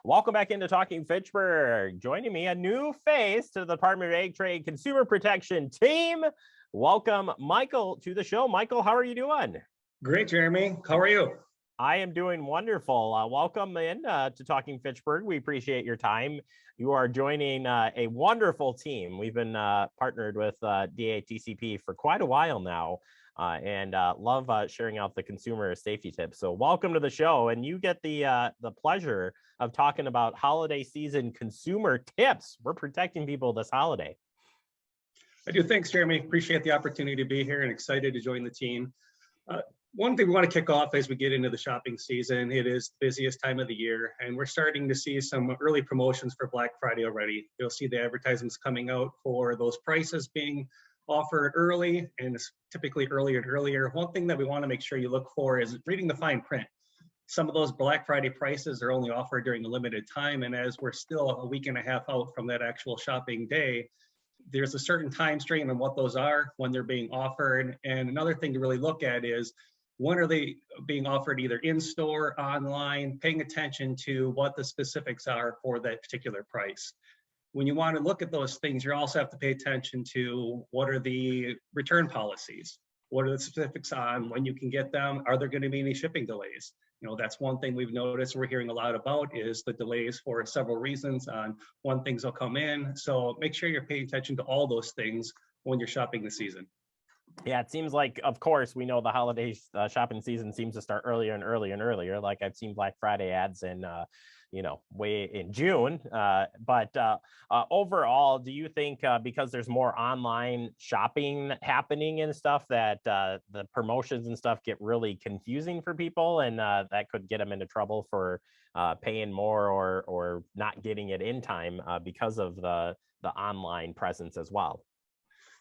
Welcome back into Talking Fitchburg. Joining me, a new face to the Department of Ag Trade Consumer Protection team. Welcome, Michael, to the show. Michael, how are you doing? Great, Jeremy. How are you? I am doing wonderful. Welcome in to Talking Fitchburg. We appreciate your time. You are joining a wonderful team. We've been partnered with DATCP for quite a while now. And love sharing out the consumer safety tips. So welcome to the show, and you get the pleasure of talking about holiday season consumer tips. We're protecting people this holiday. I do. Thanks, Jeremy. Appreciate the opportunity to be here and excited to join the team. One thing we want to kick off as we get into the shopping season, it is the busiest time of the year, and we're starting to see some early promotions for Black Friday already. You'll see the advertisements coming out for those prices being offered early, and it's typically earlier and earlier. One thing that we want to make sure you look for is reading the fine print. Some of those Black Friday prices are only offered during a limited time, and as we're still a week and a half out from that actual shopping day, there's a certain time strain on what those are, when they're being offered. And another thing to really look at is, when are they being offered, either in store, online, paying attention to what the specifics are for that particular price. When you want to look at those things, you also have to pay attention to what are the return policies, what are the specifics on when you can get them, are there going to be any shipping delays? You know, that's one thing we've noticed we're hearing a lot about is the delays for several reasons on when things will come in. So make sure you're paying attention to all those things when you're shopping this season. Yeah, it seems like, of course, we know the holiday shopping season seems to start earlier and earlier and earlier. Like I've seen Black Friday ads in, way in June. But overall, do you think because there's more online shopping happening and stuff that the promotions and stuff get really confusing for people, and that could get them into trouble for paying more or not getting it in time because of the online presence as well?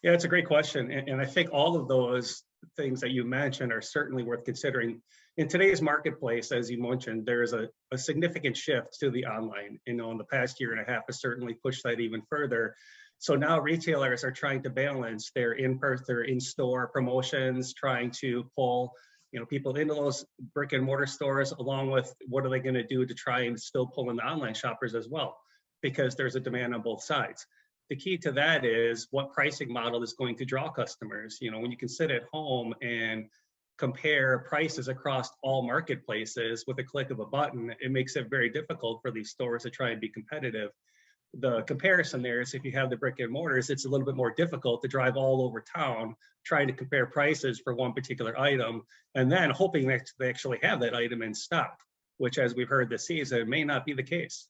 Yeah, it's a great question. And I think all of those things that you mentioned are certainly worth considering. In today's marketplace, as you mentioned, there is a significant shift to the online. In the past year and a half has certainly pushed that even further. So now retailers are trying to balance their in-store promotions, trying to pull people into those brick and mortar stores, along with what are they going to do to try and still pull in the online shoppers as well, because there's a demand on both sides. The key to that is what pricing model is going to draw customers. When you can sit at home and compare prices across all marketplaces with a click of a button, it makes it very difficult for these stores to try and be competitive. The comparison there is, if you have the brick and mortars, it's a little bit more difficult to drive all over town trying to compare prices for one particular item, and then hoping that they actually have that item in stock, which, as we've heard this season, may not be the case.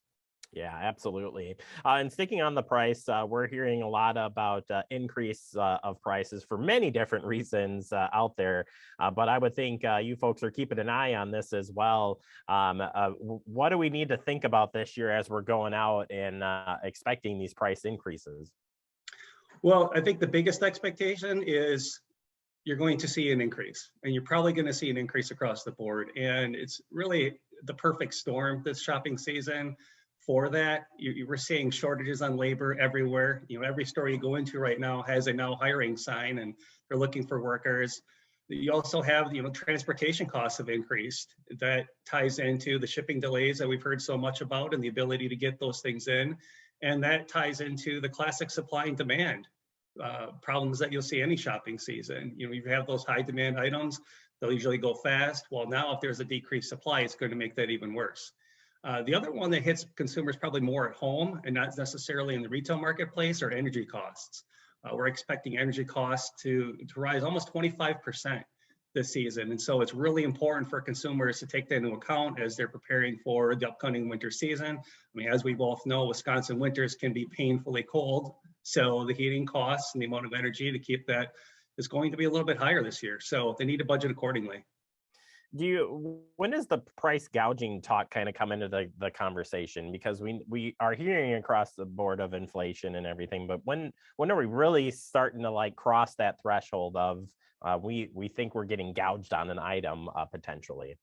Yeah, absolutely. And sticking on the price, we're hearing a lot about increase of prices for many different reasons out there. But I would think you folks are keeping an eye on this as well. What do we need to think about this year as we're going out and expecting these price increases? Well, I think the biggest expectation is you're going to see an increase, and you're probably going to see an increase across the board. And it's really the perfect storm this shopping season. For that, we're seeing shortages on labor everywhere. Every store you go into right now has a now hiring sign, and they're looking for workers. You also have, transportation costs have increased. That ties into the shipping delays that we've heard so much about and the ability to get those things in. And that ties into the classic supply and demand problems that you'll see any shopping season. You have those high demand items, they'll usually go fast. Well, now if there's a decreased supply, it's going to make that even worse. The other one that hits consumers probably more at home and not necessarily in the retail marketplace are energy costs. We're expecting energy costs to rise almost 25% this season. And so it's really important for consumers to take that into account as they're preparing for the upcoming winter season. I mean, as we both know, Wisconsin winters can be painfully cold. So the heating costs and the amount of energy to keep that is going to be a little bit higher this year. So they need to budget accordingly. When does the price gouging talk kind of come into the conversation? Because we are hearing across the board of inflation and everything, but when are we really starting to cross that threshold of we think we're getting gouged on an item potentially?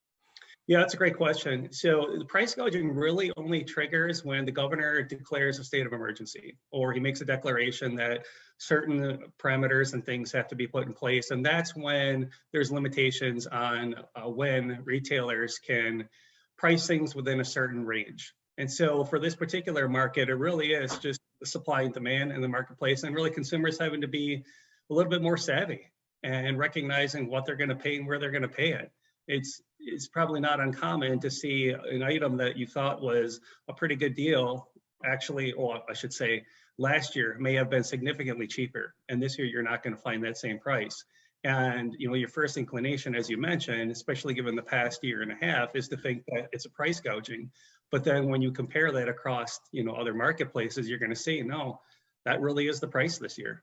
Yeah, that's a great question. So the price gouging really only triggers when the governor declares a state of emergency, or he makes a declaration that certain parameters and things have to be put in place. And that's when there's limitations on when retailers can price things within a certain range. And so for this particular market, it really is just the supply and demand in the marketplace, and really consumers having to be a little bit more savvy and recognizing what they're going to pay and where they're going to pay it. It's probably not uncommon to see an item that you thought was a pretty good deal, actually, or I should say, last year may have been significantly cheaper, and this year you're not going to find that same price. And your first inclination, as you mentioned, especially given the past year and a half, is to think that it's a price gouging. But then when you compare that across other marketplaces, you're going to see, no, that really is the price this year.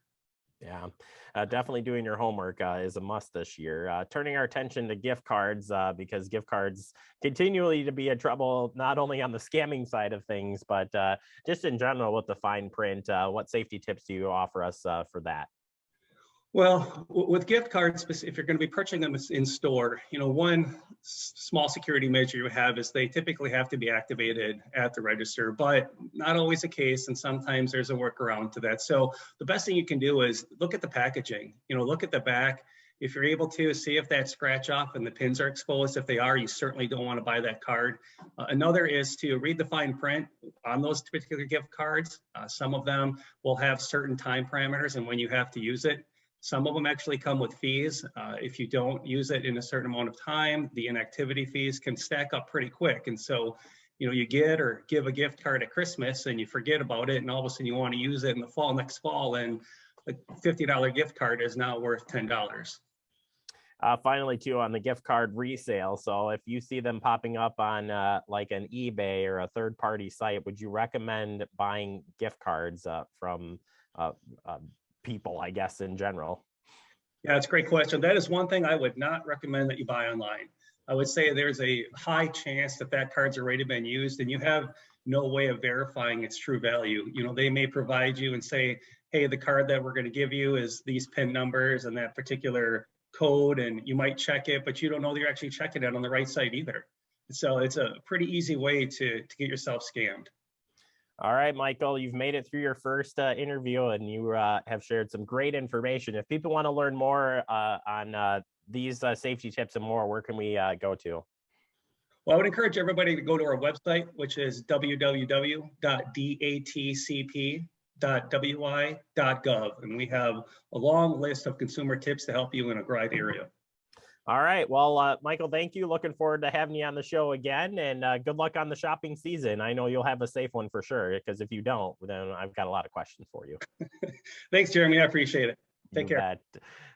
Yeah, definitely doing your homework is a must this year. Turning our attention to gift cards, because gift cards continually to be a trouble, not only on the scamming side of things, but just in general with the fine print. What safety tips do you offer us for that? Well, with gift cards, if you're going to be purchasing them in store, one small security measure you have is they typically have to be activated at the register, but not always the case, and sometimes there's a workaround to that. So the best thing you can do is look at the packaging, look at the back. If you're able to see if that scratch off and the pins are exposed, if they are, you certainly don't want to buy that card. Another is to read the fine print on those particular gift cards. Some of them will have certain time parameters and when you have to use it. Some of them actually come with fees. If you don't use it in a certain amount of time, the inactivity fees can stack up pretty quick. And so, you get or give a gift card at Christmas and you forget about it, and all of a sudden you want to use it in the next fall, and a $50 gift card is now worth $10. Finally, too, on the gift card resale. So if you see them popping up on like an eBay or a third-party site, would you recommend buying gift cards from people, I guess, in general? Yeah, it's a great question. That is one thing I would not recommend that you buy online. I would say there's a high chance that card's already been used and you have no way of verifying its true value. They may provide you and say, hey, the card that we're going to give you is these PIN numbers and that particular code, and you might check it, but you don't know that you're actually checking it on the right site either. So it's a pretty easy way to get yourself scammed. All right, Michael, you've made it through your first interview, and you have shared some great information. If people want to learn more on these safety tips and more, where can we go to? Well, I would encourage everybody to go to our website, which is www.datcp.wi.gov. And we have a long list of consumer tips to help you in a wide area. All right. Well, Michael, thank you. Looking forward to having you on the show again, and good luck on the shopping season. I know you'll have a safe one for sure, because if you don't, then I've got a lot of questions for you. Thanks, Jeremy. I appreciate it. Take care. Bet.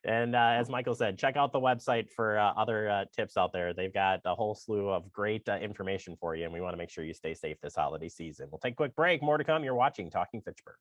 And as Michael said, check out the website for other tips out there. They've got a whole slew of great information for you, and we want to make sure you stay safe this holiday season. We'll take a quick break. More to come. You're watching Talking Fitchburg.